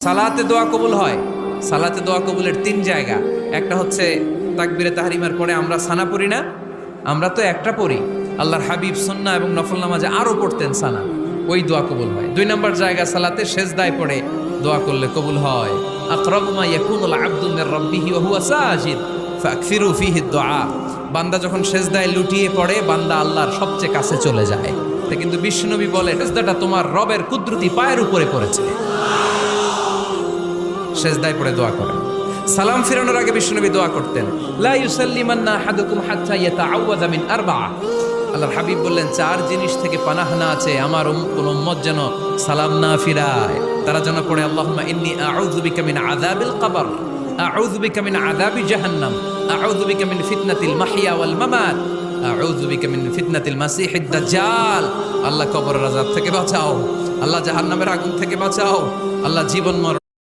সালাতে দোয়া কবুল হয়। সালাতে দোয়া কবুলের তিন জায়গা। একটা হচ্ছে তাকবীরে তাহরিমার পরে আমরা সানা পড়ি না, আমরা তো একটা পড়ি। আল্লাহর হাবিব সুন্নাহ এবং নফল নামাজে আরো পড়তেন সানা, ওই দোয়া কবুল হয়। দুই নম্বর জায়গা সালাতে সেজদায় পড়ে দোয়া করলে কবুল হয়। আকরাবু মা ইয়াকুনুল আবদু মির রাব্বিহি ওয়া হুয়া সাজিদ ফাকসিরু ফীহি দুআ। বান্দা যখন সেজদায় লুটিয়ে পড়ে, বান্দা আল্লাহর সবচেয়ে কাছে চলে যায়। তা কিন্তু বিশ্বনবী বলে, সেজদাটা তোমার রবের কুদরতি পায়ের উপরে পড়েছে। সেজদায় পড়ে দোয়া করেন। সালাম ফিরানোর আগে বিশ্বনবী দোয়া করতেন, লা ইউসাল্লিমান্না আহাদুকুম হাত্তা ইয়াতাআওয়াযা মিন আরবা'a। আল্লাহর হাবিব বললেন, চার জিনিস থেকে পানাহানা আছে আমার কোন উম্মত যেন সালাম না ফিরায়। তারা যেন পড়ে, আল্লাহুম্মা ইন্নী আউযু বিকা মিন আযাবিল কবর, আউযু বিকা মিন আযাবি জাহান্নাম, আউযু বিকা মিন ফিতনাতিল মাহইয়া ওয়াল মামাত, আউযু বিকা মিন ফিতনাতিল মাসিহিদ দাজ্জাল। আল্লাহ কবরের আযাব থেকে বাঁচাও, আল্লাহ জাহান্নামের আগুন থেকে বাঁচাও, আল্লাহ জীবন মরণ